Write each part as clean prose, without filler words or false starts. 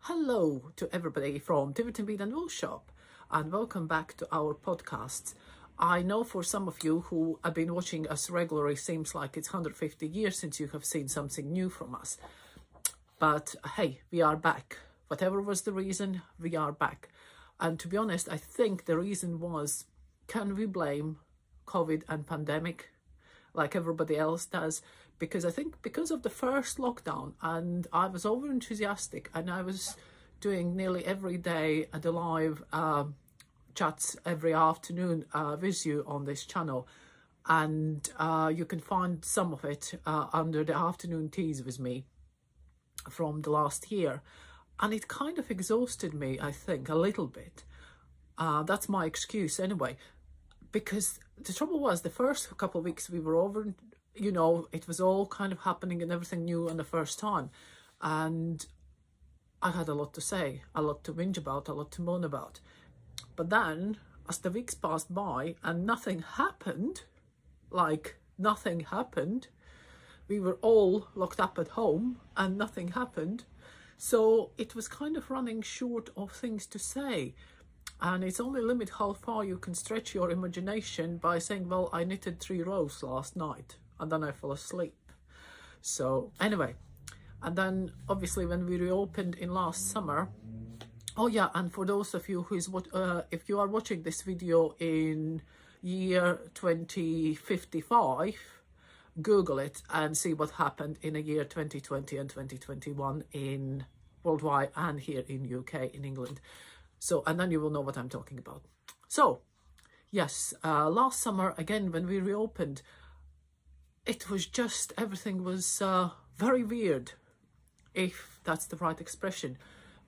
Hello to everybody from Tiverton Bead and Wool Shop, and welcome back to our podcast. I know for some of you who have been watching us regularly, seems like it's 150 years since you have seen something new from us. But hey, we are back. Whatever was the reason, we are back. And to be honest, I think the reason was, can we blame COVID and pandemic like everybody else does? Because I think because of the first lockdown, and I was over enthusiastic, and I was doing nearly every day the live chats every afternoon with you on this channel, and you can find some of it under the afternoon teas with me from the last year, and it kind of exhausted me, I think, a little bit. That's my excuse anyway, because the trouble was the first couple of weeks we were over, you know, it was all kind of happening and everything new on the first time, and I had a lot to say, a lot to whinge about, a lot to moan about. But then as the weeks passed by and nothing happened, like nothing happened, we were all locked up at home and nothing happened, so it was kind of running short of things to say. And it's only a limit how far you can stretch your imagination by saying, well, I knitted 3 rows last night and then I fell asleep. So anyway, and then obviously when we reopened in last summer, oh yeah, and for those of you who is what if you are watching this video in year 2055, Google it and see what happened in a year 2020 and 2021 in worldwide and here in UK, in England. So, and then you will know what I'm talking about. So yes, last summer again when we reopened, it was just, everything was very weird, if that's the right expression.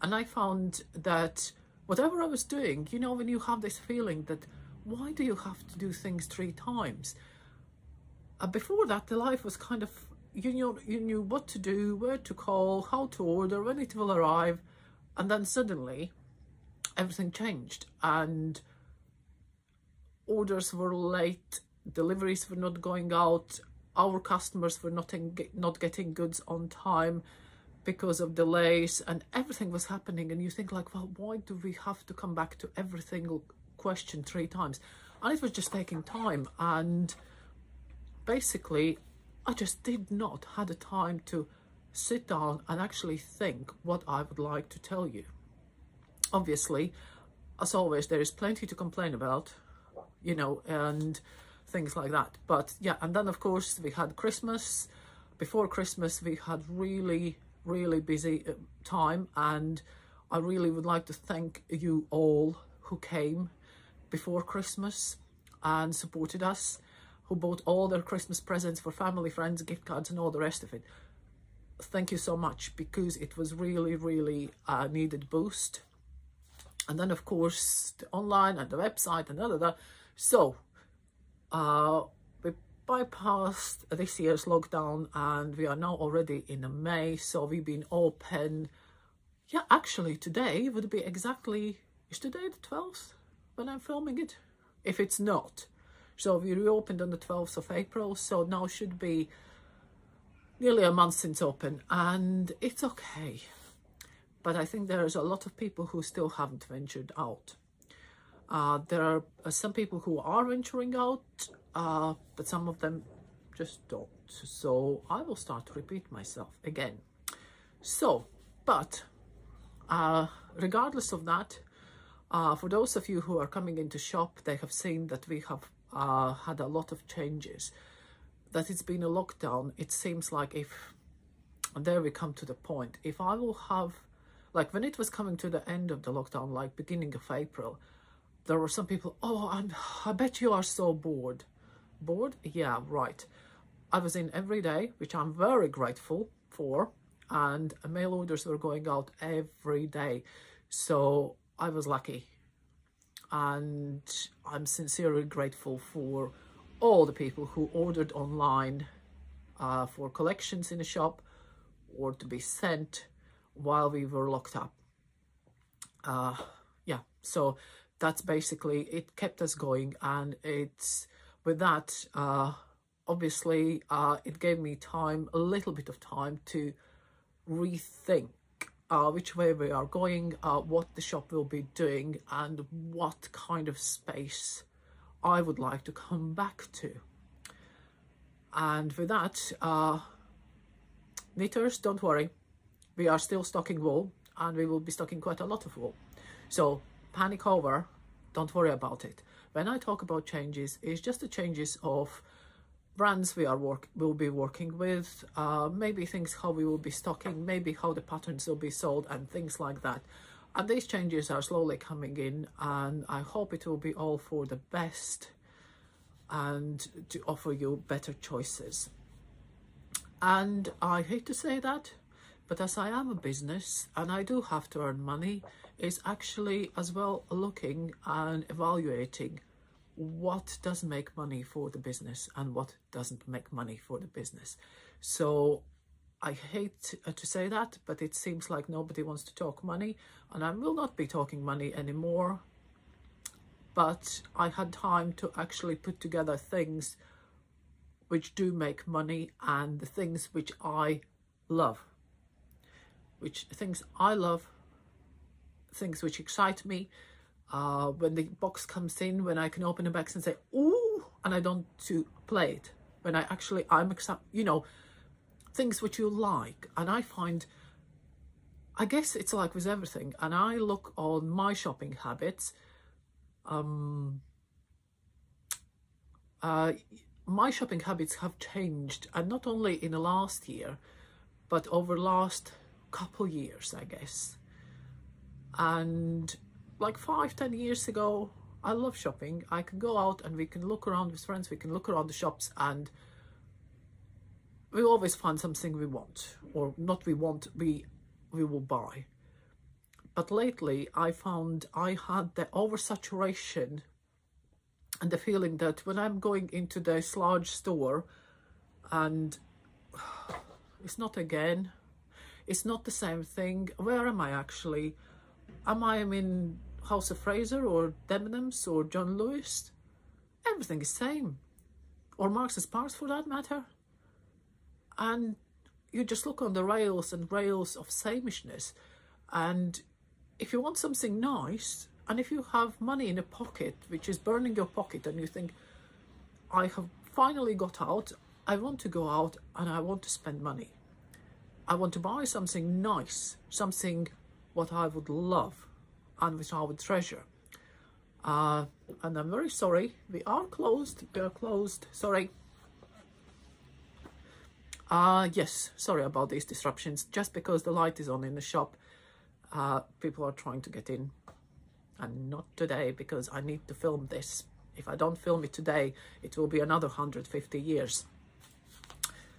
And I found that whatever I was doing, you know, when you have this feeling that why do you have to do things 3 times? Before that, the life was kind of, you knew what to do, where to call, how to order, when it will arrive, and then suddenly everything changed and orders were late, deliveries were not going out, our customers were not getting goods on time because of delays, and everything was happening, and you think like, well, why do we have to come back to every single question 3 times? And it was just taking time, and basically I just did not have the time to sit down and actually think what I would like to tell you. Obviously, as always, there is plenty to complain about, you know, and things like that. But yeah, and then of course we had Christmas. Before Christmas we had really busy time, and I really would like to thank you all who came before Christmas and supported us, who bought all their Christmas presents for family, friends, gift cards and all the rest of it. Thank you so much, because it was really a needed boost. And then of course the online and the website and da. So we bypassed this year's lockdown and we are now already in May, so we've been open. Yeah, actually today would be exactly, is today the 12th when I'm filming it? If it's not, so we reopened on the 12th of April, so now should be nearly a month since open, and it's okay. But I think there's a lot of people who still haven't ventured out. There are some people who are venturing out, but some of them just don't. So I will start to repeat myself again. So, but regardless of that, for those of you who are coming into shop, they have seen that we have had a lot of changes. That it's been a lockdown, it seems like if, and there we come to the point, if I will have, like when it was coming to the end of the lockdown, like beginning of April, there were some people, oh, I bet you are so bored. Bored? Yeah, right. I was in every day, which I'm very grateful for, and mail orders were going out every day. So I was lucky. And I'm sincerely grateful for all the people who ordered online for collections in the shop or to be sent while we were locked up. Yeah, so that's basically, it kept us going, and it's with that obviously it gave me time, a little bit of time to rethink which way we are going, what the shop will be doing, and what kind of space I would like to come back to. And with that, knitters, don't worry, we are still stocking wool, and we will be stocking quite a lot of wool. So panic over, don't worry about it. When I talk about changes, it's just the changes of brands will be working with, maybe things how we will be stocking, maybe how the patterns will be sold, and things like that. And these changes are slowly coming in, and I hope it will be all for the best and to offer you better choices. And I hate to say that, but as I am a business and I do have to earn money, it's actually as well looking and evaluating what does make money for the business and what doesn't make money for the business. So I hate to say that, but it seems like nobody wants to talk money, and I will not be talking money anymore. But I had time to actually put together things which do make money, and the things which I love. Things which excite me. When the box comes in, when I can open the box and say, ooh, and I don't to play it. When I'm excited, you know, things which you like. And I find, I guess it's like with everything. And I look on my shopping habits. My shopping habits have changed, and not only in the last year, but over the last couple years, I guess. And like 5-10 years ago, I love shopping. I can go out and we can look around with friends, we can look around the shops, and we always find something we want, or not we want, we will buy. But lately I found I had the oversaturation and the feeling that when I'm going into this large store, and it's not again, it's not the same thing. Where am I actually? Am I in House of Fraser or Debenhams or John Lewis? Everything is the same. Or Marks and Sparks for that matter. And you just look on the rails and rails of sameness. And if you want something nice, and if you have money in a pocket, which is burning your pocket, and you think, I have finally got out, I want to go out and I want to spend money. I want to buy something nice, something what I would love and which I would treasure. And I'm very sorry, we are closed, sorry. Yes, sorry about these disruptions. Just because the light is on in the shop, people are trying to get in. And not today, because I need to film this. If I don't film it today, it will be another 150 years.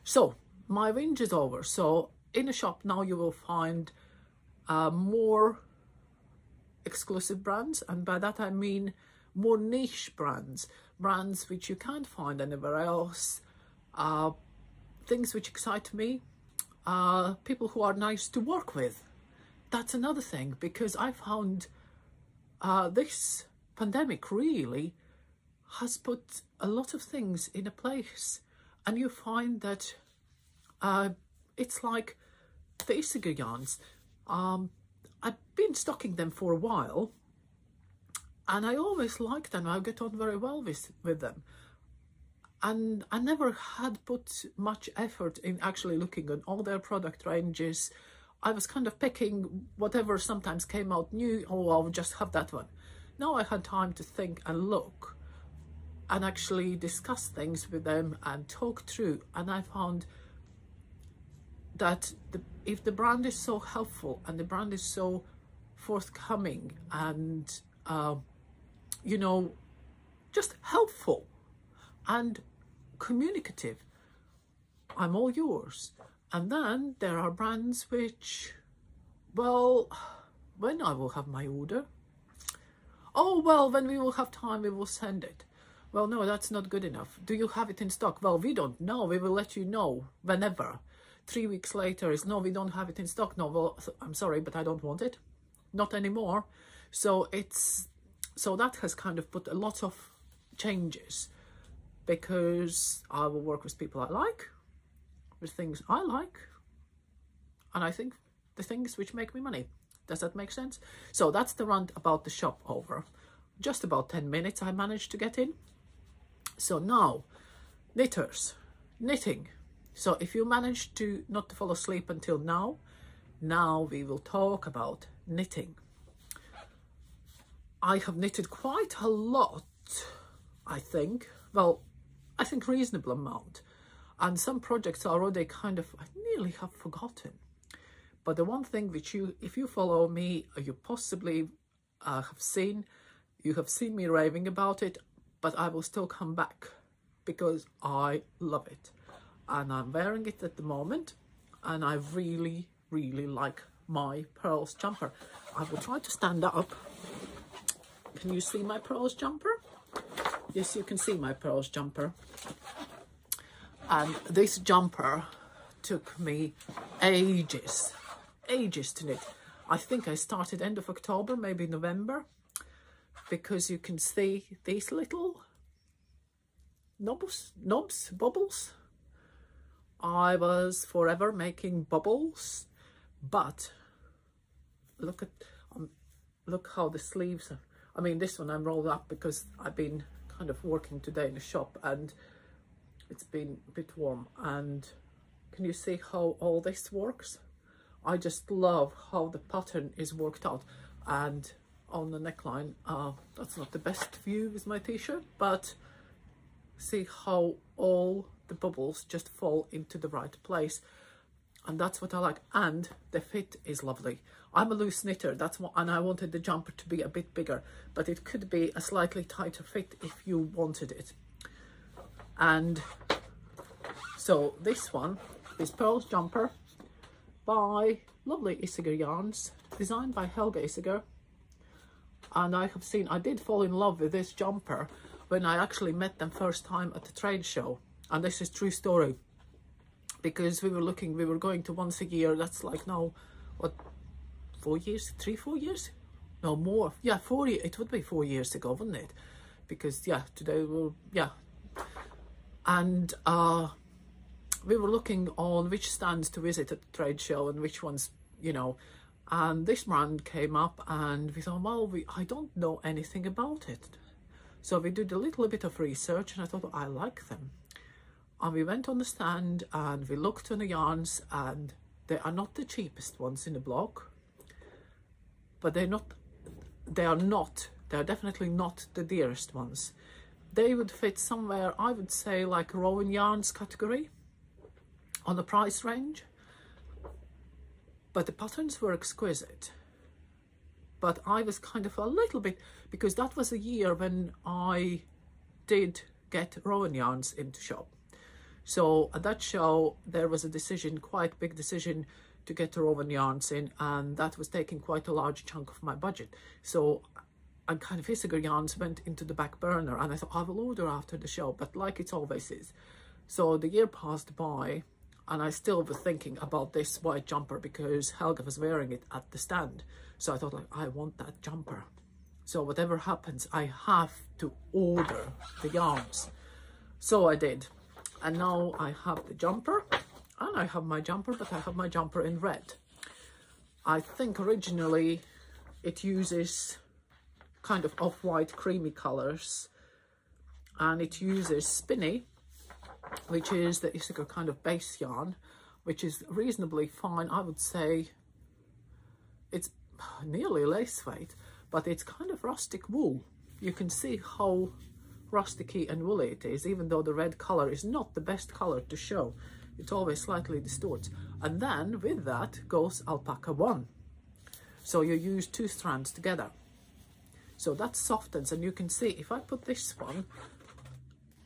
So, my whinge is over. So, in the shop now you will find more exclusive brands, and by that I mean more niche brands which you can't find anywhere else, things which excite me, people who are nice to work with. That's another thing, because I found this pandemic really has put a lot of things in a place, and you find that it's like the Issegoo yarns. I've been stocking them for a while, and I always like them. I get on very well with them. And I never had put much effort in actually looking at all their product ranges. I was kind of picking whatever sometimes came out new, oh, I'll just have that one. Now I had time to think and look and actually discuss things with them and talk through. And I found that if the brand is so helpful and the brand is so forthcoming and, you know, just helpful and communicative, I'm all yours. And then there are brands which, well, when I will have my order? Oh, well, when we will have time, we will send it. Well, no, that's not good enough. Do you have it in stock? Well, we don't know. We will let you know whenever. 3 weeks later is, no, we don't have it in stock. No, well, I'm sorry, but I don't want it. Not anymore. So that has kind of put a lot of changes, because I will work with people I like, with things I like, and I think the things which make me money. Does that make sense? So that's the rant about the shop over. Just about 10 minutes I managed to get in. So now, knitters, knitting. So if you managed to not to fall asleep until now we will talk about knitting. I have knitted quite a lot, I think. Well, I think reasonable amount. And some projects already kind of, I nearly have forgotten. But the one thing which you, if you follow me, you possibly have seen me raving about it, but I will still come back because I love it. And I'm wearing it at the moment, and I really, really like my pearls jumper. I will try to stand up. Can you see my pearls jumper? Yes, you can see my pearls jumper. And this jumper took me ages to knit. I think I started end of October, maybe November, because you can see these little bubbles. I was forever making bubbles, but look how the sleeves are. I mean, this one I'm rolled up because I've been kind of working today in the shop and it's been a bit warm. And can you see how all this works? I just love how the pattern is worked out. And on the neckline, that's not the best view with my t-shirt, but see how all the bubbles just fall into the right place. And that's what I like. And the fit is lovely. I'm a loose knitter, that's what, and I wanted the jumper to be a bit bigger, but it could be a slightly tighter fit if you wanted it. And so this one is Pearls Jumper by lovely Isager Yarns, designed by Helga Isager. And I did fall in love with this jumper when I actually met them first time at the trade show. And this is true story, because we were going to once a year. That's like now, what, 4 years, 3-4 years? No, more. Yeah, 4 years. It would be 4 years ago, wouldn't it? Because yeah, today and we were looking on which stands to visit at the trade show and which ones, you know, and this brand came up and we thought, well, I don't know anything about it. So we did a little bit of research and I thought, I like them. And we went on the stand and we looked on the yarns, and they are not the cheapest ones in the block, but they're definitely not the dearest ones. They would fit somewhere, I would say, like Rowan Yarns category on the price range. But the patterns were exquisite. But I was kind of a little bit, because that was a year when I did get Rowan Yarns into shop. So at that show, there was a decision, quite big decision, to get the Rowan Yarns in, and that was taking quite a large chunk of my budget. So and kind of Isager Yarns went into the back burner, and I thought I will order after the show, but like it always is. So the year passed by and I still was thinking about this white jumper because Helga was wearing it at the stand. So I thought, like, I want that jumper. So whatever happens, I have to order the yarns. So I did. And now I have the jumper, and I have my jumper, but I have my jumper in red. I think originally it uses kind of off-white creamy colors, and it uses Spinny, which is the Isager kind of base yarn, which is reasonably fine. I would say it's nearly lace weight, but it's kind of rustic wool. You can see how rusticy and woolly it is, even though the red color is not the best color to show. It always slightly distorts. And then with that goes alpaca 1. So you use 2 strands together. So that softens, and you can see if I put this one,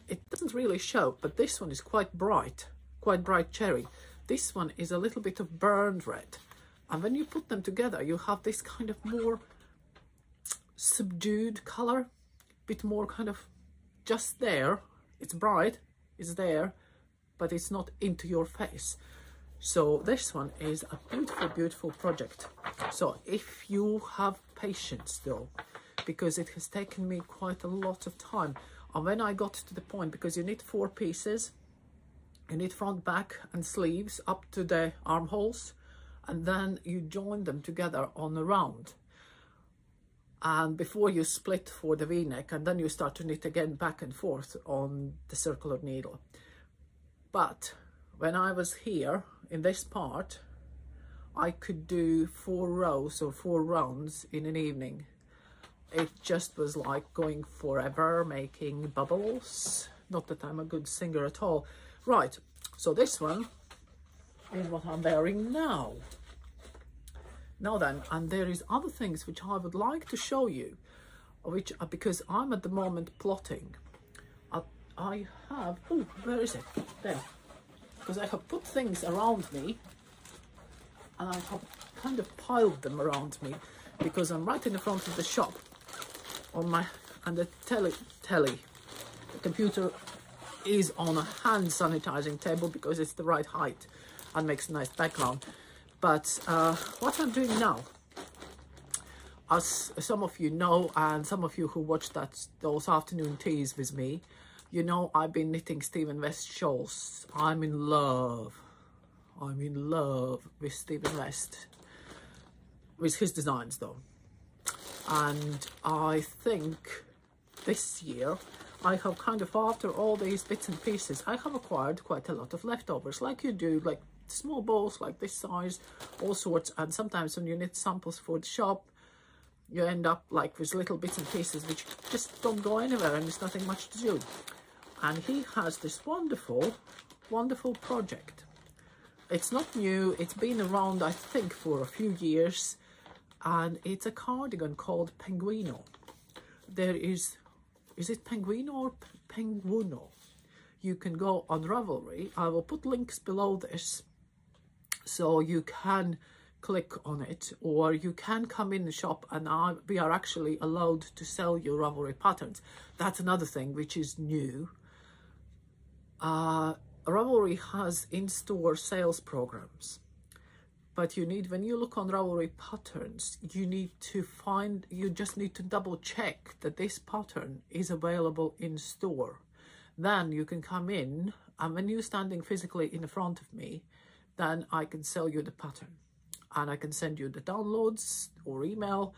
it doesn't really show, but this one is quite bright cherry. This one is a little bit of burned red. And when you put them together, you have this kind of more subdued color, bit more kind of just there. It's bright, it's there, but it's not into your face. So this one is a beautiful, beautiful project. So if you have patience though, because it has taken me quite a lot of time. And when I got to the point, because you need 4 pieces, you need front, back and sleeves up to the armholes, and then you join them together on a round, and before you split for the V-neck, and then you start to knit again back and forth on the circular needle. But when I was here in this part, I could do 4 rows or 4 rounds in an evening. It just was like going forever, making bubbles. Not that I'm a good singer at all. Right, so this one is what I'm wearing now. Now then, and there is other things which I would like to show you, which are, because I'm at the moment plotting. I have, oh, where is it? There. Because I have put things around me, and I have kind of piled them around me, because I'm right in the front of the shop on my, and the the computer is on a hand sanitizing table because it's the right height and makes a nice background. But what I'm doing now, as some of you know, and some of you who watched those afternoon teas with me, you know I've been knitting Stephen West shawls. I'm in love with Stephen West, with his designs though. And I think this year I have kind of, after all these bits and pieces, I have acquired quite a lot of leftovers, like you do, like small balls like this size, all sorts. And sometimes when you knit samples for the shop, you end up like with little bits and pieces which just don't go anywhere, and there's nothing much to do. And he has this wonderful project. It's not new, it's been around I think for a few years, and it's a cardigan called Penguino. There is it Penguino or Penguino? You can go on Ravelry. I will put links below this, so you can click on it, or you can come in the shop, and we are actually allowed to sell you Ravelry patterns. That's another thing which is new. Ravelry has in-store sales programs, but you need, when you look on Ravelry patterns, you just need to double check that this pattern is available in store. Then you can come in, and when you're standing physically in front of me, then I can sell you the pattern, and I can send you the downloads or email,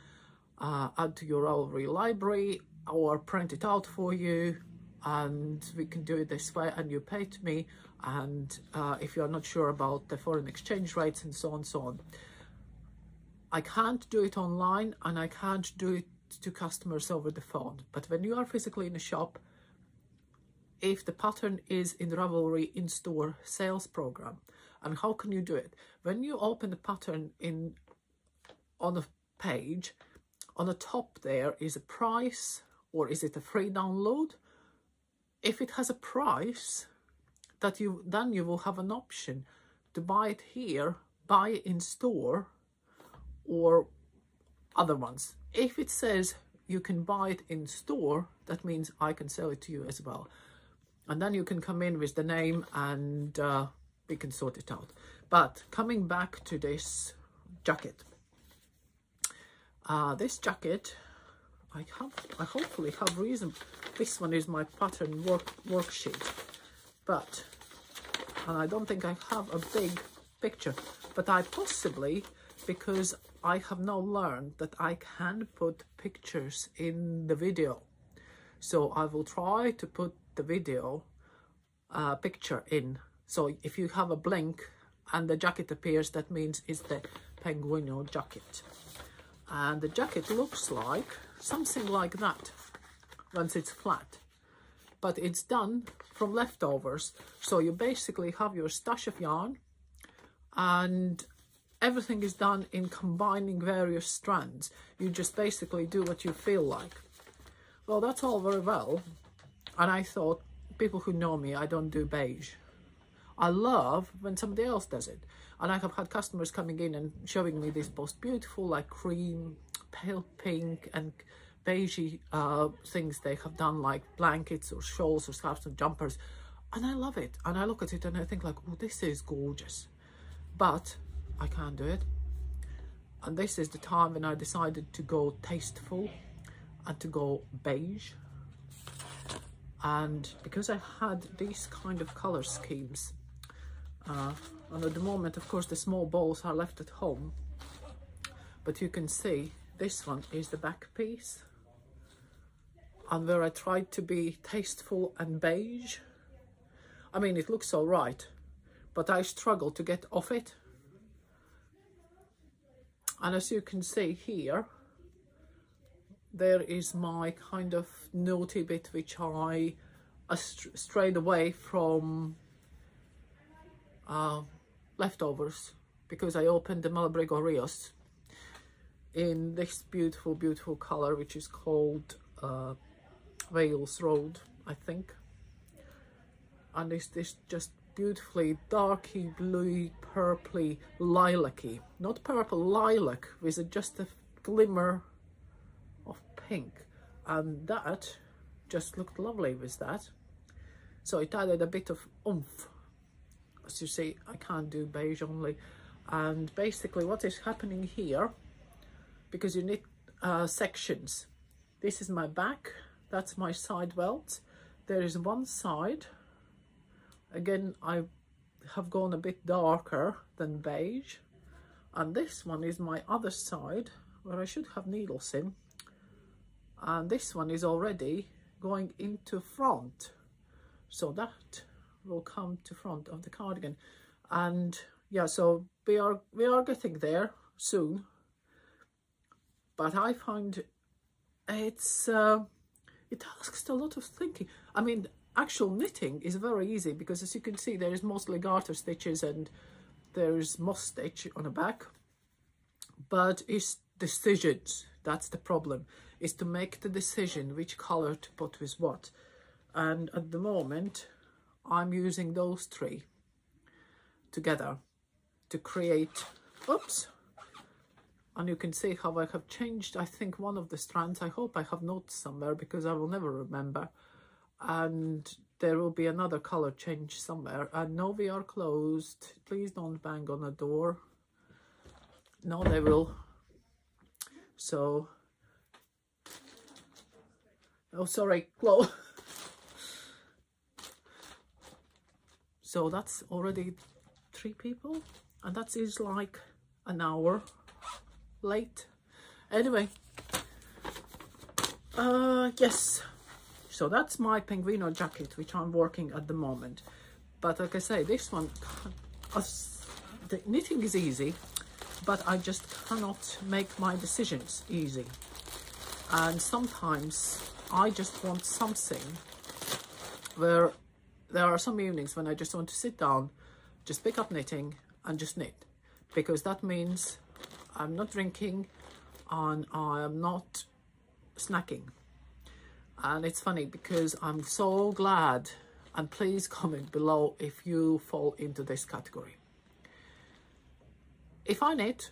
add to your Ravelry library, or print it out for you, and we can do it this way, and you pay to me. And if you're not sure about the foreign exchange rates and so on, I can't do it online, and I can't do it to customers over the phone. But when you are physically in a shop, if the pattern is in the Ravelry in-store sales program, and how can you do it? When you open the pattern on a page, on the top there is a price, or is it a free download? If it has a price, then you will have an option to buy it here, buy it in store, or other ones. If it says you can buy it in store, that means I can sell it to you as well. And then you can come in with the name, and we can sort it out. But coming back to this jacket. This jacket, I hopefully have reason. This one is my pattern worksheet. But, and I don't think I have a big picture, but I possibly, because I have now learned that I can put pictures in the video. So I will try to put the video picture in. So if you have a blink and the jacket appears, that means it's the Penguino jacket. And the jacket looks like something like that once it's flat. But it's done from leftovers. So you basically have your stash of yarn, and everything is done in combining various strands. You just basically do what you feel like. Well, that's all very well. And I thought, people who know me, I don't do beige. I love when somebody else does it. And I have had customers coming in and showing me these most beautiful, like cream, pale pink and beigey things they have done, like blankets or shawls or scarves and jumpers. And I love it. And I look at it and I think like, oh, this is gorgeous. But I can't do it. And this is the time when I decided to go tasteful and to go beige. And because I had these kind of color schemes, And at the moment, of course, the small balls are left at home, but you can see this one is the back piece, and where I tried to be tasteful and beige. I mean, it looks all right, but I struggle to get off it. And as you can see here, there is my kind of naughty bit, which I strayed away from leftovers, because I opened the Mulberry Gorrios in this beautiful, beautiful color, which is called Wales Road, I think. And it's this just beautifully darky bluey, purpley, lilac-y, not purple, lilac, with just a glimmer of pink, and that just looked lovely with that. So it added a bit of oomph. As you see, I can't do beige only. And basically what is happening here, because you need sections. This is my back, that's my side welt. There is one side. Again, I have gone a bit darker than beige. And this one is my other side, where I should have needles in. And this one is already going into front. So that will come to front of the cardigan. And yeah, so we are getting there soon. But I find it asks a lot of thinking. I mean, actual knitting is very easy, because as you can see, there is mostly garter stitches and there's moss stitch on the back. But it's decisions, that's the problem, is to make the decision which color to put with what. And at the moment, I'm using those three together to create, oops, and you can see how I have changed, I think, one of the strands. I hope I have notes somewhere, because I will never remember. And there will be another color change somewhere. And no, we are closed. Please don't bang on the door. No, they will. So, oh, sorry, close. So that's already 3 people, and that is like an hour late. Anyway, yes. So that's my Penguino jacket, which I'm working at the moment. But like I say, this one, the knitting is easy, but I just cannot make my decisions easy. And sometimes I just want something where there are some evenings when I just want to sit down, just pick up knitting and just knit. Because that means I'm not drinking and I am not snacking. And it's funny, because I'm so glad, and please comment below if you fall into this category. If I knit,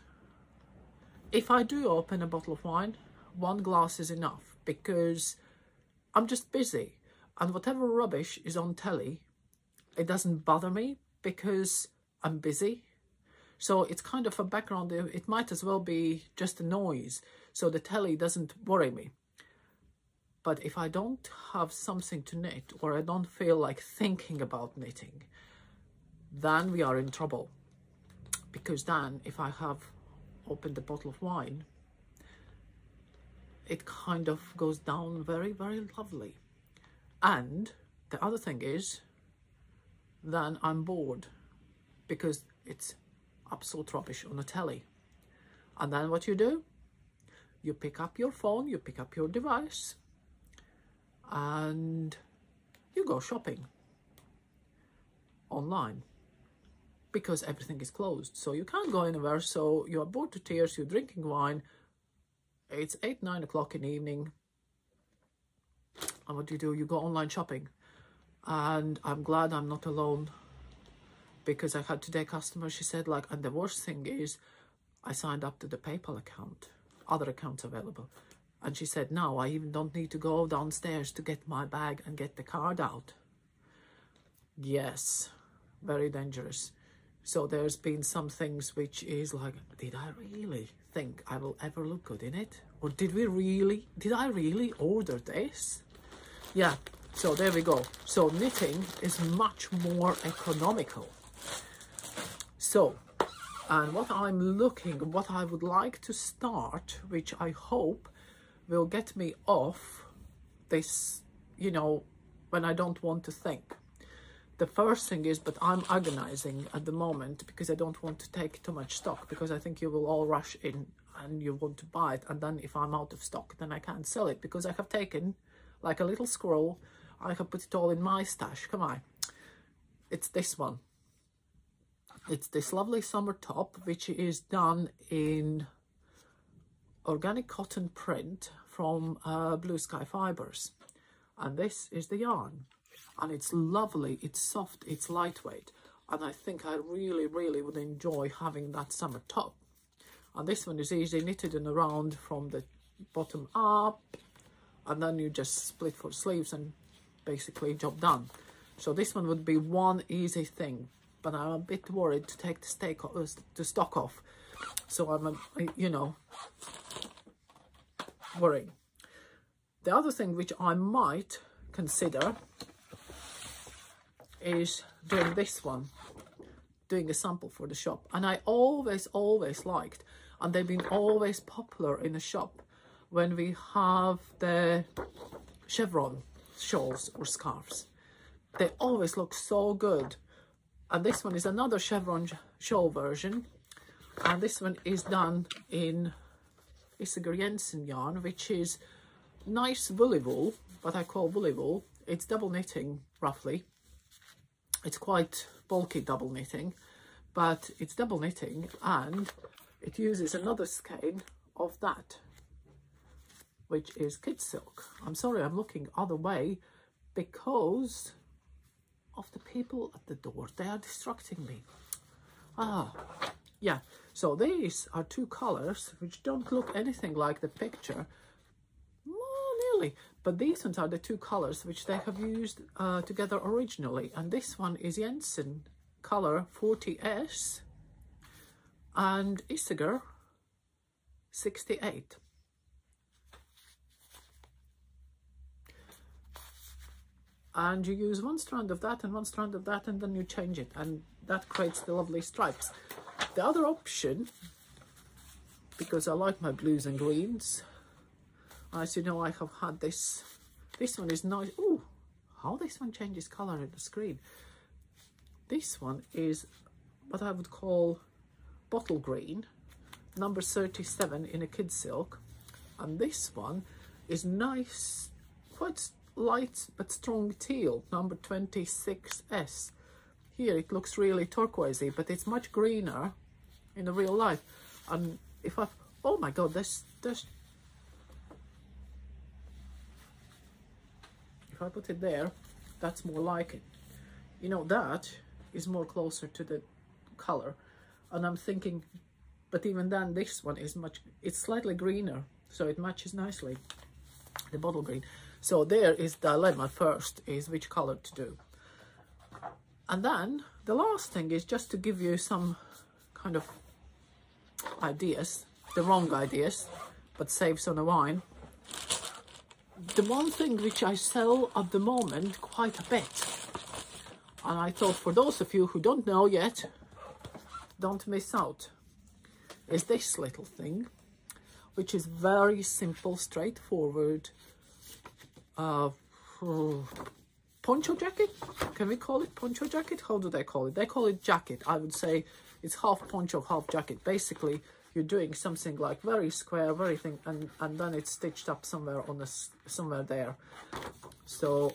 if I do open a bottle of wine, 1 glass is enough, because I'm just busy. And whatever rubbish is on telly, it doesn't bother me, because I'm busy. So it's kind of a background, it might as well be just a noise, so the telly doesn't worry me. But if I don't have something to knit, or I don't feel like thinking about knitting, then we are in trouble. Because then, if I have opened a bottle of wine, it kind of goes down very, very lovely. And the other thing is, then I'm bored, because it's absolute rubbish on the telly. And then what you do? You pick up your phone, you pick up your device, and you go shopping online, because everything is closed, so you can't go anywhere. So you're bored to tears, you're drinking wine, it's 8-9 o'clock in the evening, and what do? You go online shopping. And I'm glad I'm not alone, because I had today a customer, she said, like, and the worst thing is I signed up to the PayPal account, other accounts available. And she said, now I even don't need to go downstairs to get my bag and get the card out. Yes, very dangerous. So there's been some things which is like, did I really think I will ever look good in it? Or did I really order this? Yeah, so there we go. So knitting is much more economical. So, and what I would like to start, which I hope will get me off this, you know, when I don't want to think. The first thing is, but I'm agonizing at the moment because I don't want to take too much stock, because I think you will all rush in and you want to buy it. And then if I'm out of stock, then I can't sell it, because I have taken, like a little squirrel, I have put it all in my stash. Come on. It's this one. It's this lovely summer top, which is done in organic cotton print from Blue Sky Fibers. And this is the yarn. And it's lovely, it's soft, it's lightweight. And I think I really, really would enjoy having that summer top. And this one is easy, knitted and around from the bottom up. And then you just split for sleeves and basically job done. So this one would be one easy thing. But I'm a bit worried to take the stock off. So I'm, you know, worrying. The other thing which I might consider is doing this one, doing a sample for the shop. And I always liked, and they've been always popular in the shop, when we have the chevron shawls or scarves. They always look so good. And this one is another chevron shawl version, and this one is done in Isager Jensen yarn, which is nice woolly wool, what I call woolly wool. It's double knitting roughly. It's quite bulky double knitting, but it's double knitting, and it uses another skein of that, which is kid silk. I'm sorry, I'm looking other way because of the people at the door. They are distracting me. Yeah, so these are two colors which don't look anything like the picture. Nearly. But these ones are the two colors which they have used together originally. And this one is Jensen color 40S and Isager 68. And you use one strand of that and one strand of that, and then you change it, and that creates the lovely stripes. The other option, because I like my blues and greens, as you know, I have had this one is nice. Oh, how this one changes color in the screen. This one is what I would call bottle green, number 37 in a kid silk, and this one is nice, quite light but strong teal, number 26S. Here it looks really turquoisey, but it's much greener in the real life. And if I, oh my god, there's if I put it there, that's more like it. You know, that is more closer to the color. And I'm thinking, but even then, this one is it's slightly greener, so it matches nicely, the bottle green. So there is the dilemma first, is which color to do. And then the last thing is just to give you some kind of ideas, the wrong ideas, but saves on a wine. The one thing which I sell at the moment quite a bit, and I thought for those of you who don't know yet, don't miss out, is this little thing, which is very simple, straightforward, poncho jacket. Can we call it poncho jacket? How do they call it? They call it jacket. I would say it's half poncho, half jacket. Basically, you're doing something like very square, very thin, and then it's stitched up somewhere on this, somewhere there. So,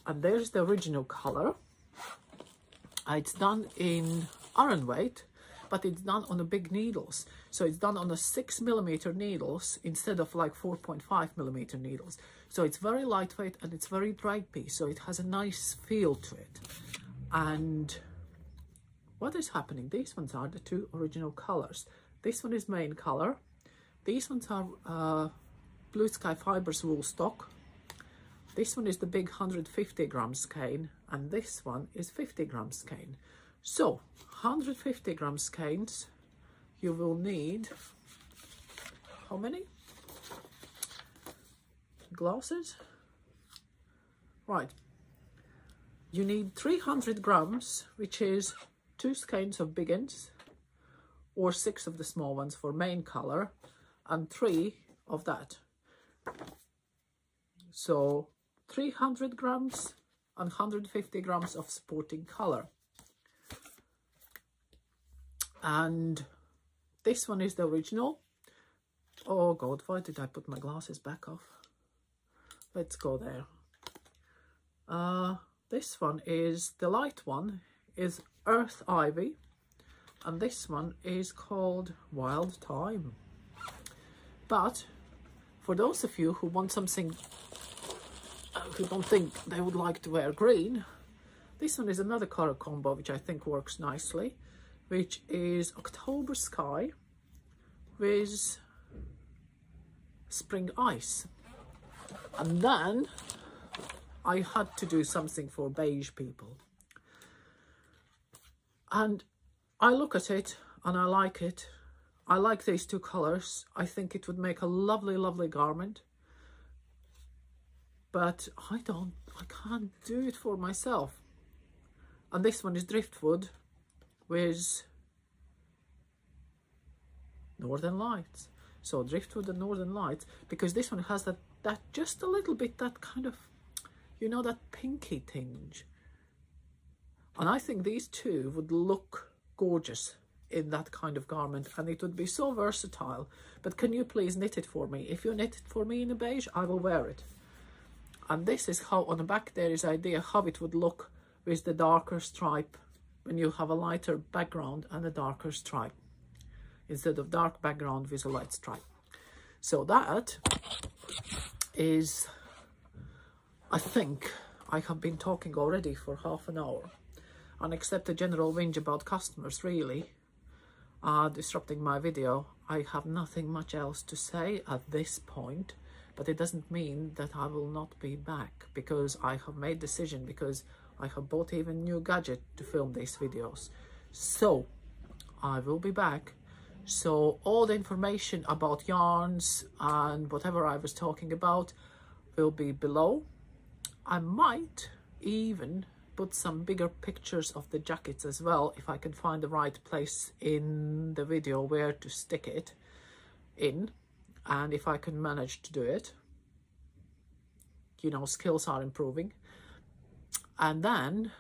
and there's the original color. It's done in iron weight, but it's done on the big needles. So it's done on the 6mm needles instead of like 4.5mm needles. So it's very lightweight and it's very drapey. So it has a nice feel to it. And what is happening? These ones are the two original colors. This one is main color. These ones are Blue Sky Fibers wool stock. This one is the big 150 gram skein, and this one is 50 gram skein. So 150 gram skeins, you will need how many glasses? Right, you need 300 grams, which is 2 skeins of big ends, or 6 of the small ones for main color, and 3 of that. So 300 grams and 150 grams of supporting color. And this one is the original. Oh God, why did I put my glasses back off? Let's go there. This one is, the light one is Earth Ivy, and this one is called Wild Thyme. But for those of you who want something, who don't think they would like to wear green, this one is another color combo which I think works nicely, which is October Sky with Spring Ice. And then I had to do something for beige people. And I look at it and I like it. I like these 2 colors. I think it would make a lovely, lovely garment. But I can't do it for myself. And this one is Driftwood with Northern Lights. So Driftwood and Northern Lights, because this one has that just a little bit, that kind of, you know, that pinky tinge. And I think these 2 would look gorgeous in that kind of garment, and it would be so versatile. But can you please knit it for me? If you knit it for me in a beige, I will wear it. And this is how, on the back there is idea how it would look with the darker stripe, when you have a lighter background and a darker stripe, instead of dark background with a light stripe. So that is, I think I have been talking already for half an hour, and except a general whinge about customers really disrupting my video, I have nothing much else to say at this point. But it doesn't mean that I will not be back, because I have made decision, because I have bought even new gadget to film these videos. So I will be back. So all the information about yarns and whatever I was talking about will be below. I might even put some bigger pictures of the jackets as well, if I can find the right place in the video where to stick it in, and if I can manage to do it. You know, skills are improving. And then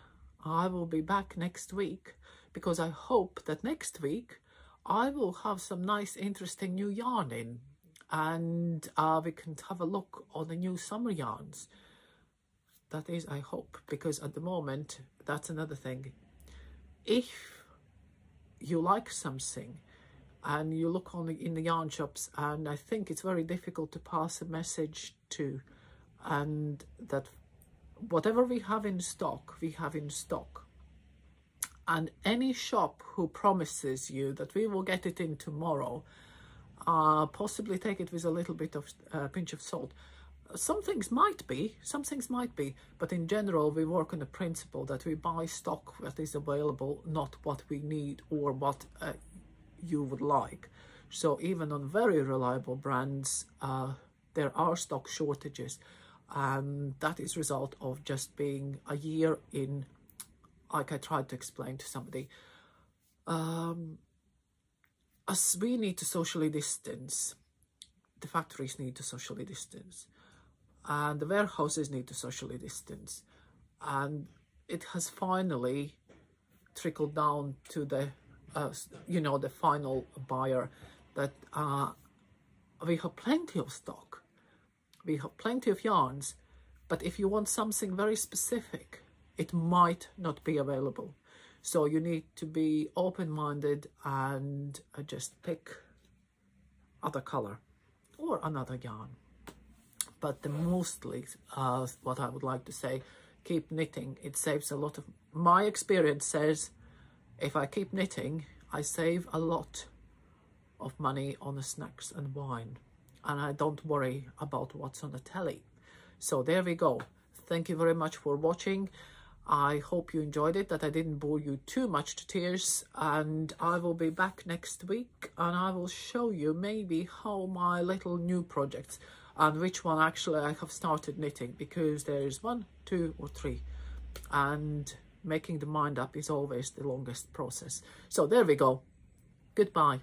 I will be back next week, because I hope that next week I will have some nice interesting new yarn in, and we can have a look on the new summer yarns. That is, I hope, because at the moment, that's another thing. If you like something and you look in the yarn shops, and I think it's very difficult to pass a message to, and that whatever we have in stock, we have in stock. And any shop who promises you that we will get it in tomorrow, possibly take it with a little bit of pinch of salt. Some things might be, but in general we work on the principle that we buy stock that is available, not what we need or what you would like. So even on very reliable brands, there are stock shortages, and that is result of just being a year in, like I tried to explain to somebody, as we need to socially distance, the factories need to socially distance, and the warehouses need to socially distance, and it has finally trickled down to the you know, the final buyer, that we have plenty of stock, we have plenty of yarns, but if you want something very specific, it might not be available. So you need to be open-minded and just pick other color or another yarn. But the mostly, what I would like to say, keep knitting. It saves a lot of, my experience says, if I keep knitting, I save a lot of money on the snacks and wine, and I don't worry about what's on the telly. So there we go. Thank you very much for watching. I hope you enjoyed it, that I didn't bore you too much to tears, and I will be back next week, and I will show you maybe how my little new projects, and which one actually I have started knitting, because there is 1, 2 or 3, and making the mind up is always the longest process. So there we go. Goodbye.